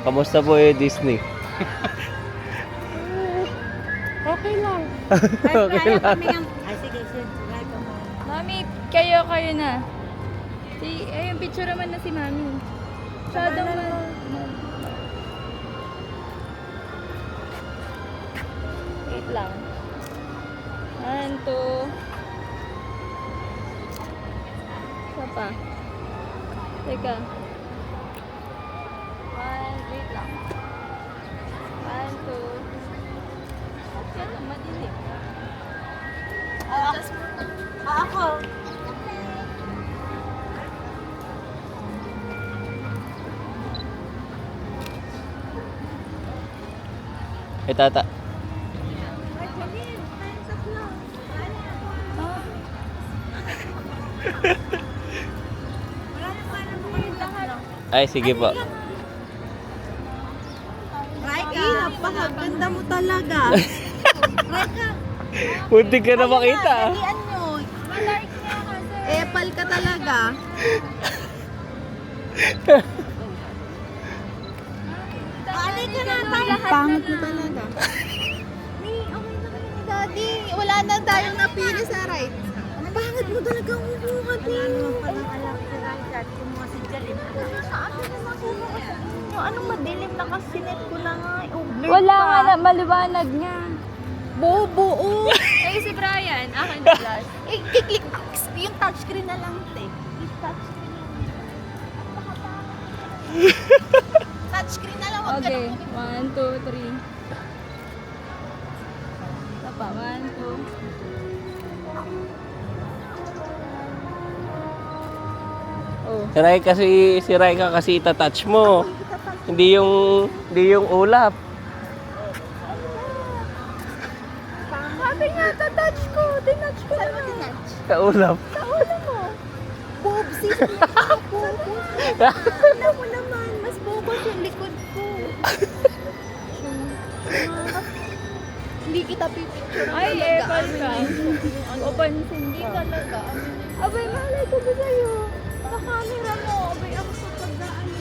Kamusta po yung Disney? Okay lang. Okay lang. Ay, sige, sige. Try ka mo. Mami, kayo na. Ayun, picture naman na si Mami. Masyadong Wait lang. 1, 2. Isa pa. Teka. 1, wait lang. 1, 2. Yan lang, madilim. Ako. Tata. Ay, sige po. Raika, napakaganda mo talaga. Raika, Muntik ka na makita. dalian nyo. Malike niya kasi. Epal ka talaga. Balik ka na tayo. Pangit mo talaga. Ni, okay na kami ni Daddy. Wala na tayong napili sa right. Ang pangit mo talaga ang umungan. Ano palang alam si Raika? Kumuha si Jalin. Sa akin na makuha sa inyo. Anong madilim na kasinet ko na nga. Wala nga na, maliwanag niya. Bobo, oh. Eh, si Brian, akin na last. Kiklik yung touchscreen na lang, te. Touchscreen na lang. Touchscreen na lang. Huwag ka Okay, na 1, 2, 3. Isa pa, 1, 2. Oh. Si Raika kasi itatouch mo. Hindi yung ulap. Sabi nga, tatouch ko. Tinouch ko na. Tinouch? Kaulap. Sa ulo mo. Bobsy. Alam mo naman, mas bobos yung likod ko. Hindi kita pipicture. Ay, epal ka. O pansin Hindi ka. talaga. Abay, malay ko ba sa'yo? Sa camera mo. Abay, ako sa pagdaan mo.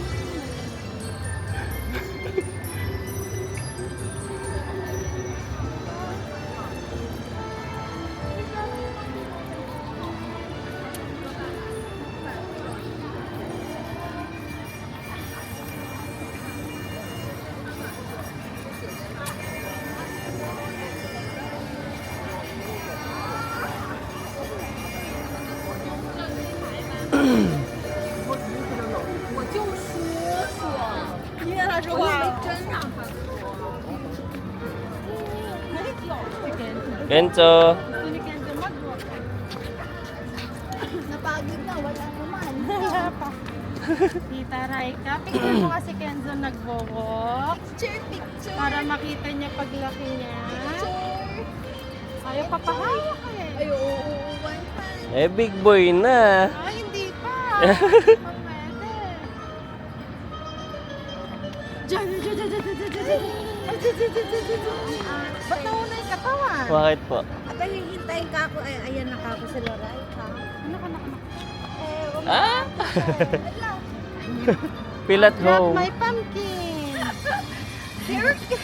Kenzo. Napagod na, wala naman. Tita Raika, picture mo kasi Kenzo nagwo-walk Picture. para makita niya paglaki niya. Picture. Ayaw papahawak eh. Ay, oo, one time. Eh, big boy na. Ay, hindi pa. Pwede. Diyan, diyan, diyan, diyan, diyan, diyan. Ay, diyan, diyan, diyan, diyan, diyan. Ba't nauna yung katawan? Bakit po? Abay, hihintayin ka ako. Ay, ayan na ka ako sa Loray, ha? Ano ka na? Ah? Feel at Not home. my pumpkin. Here ka.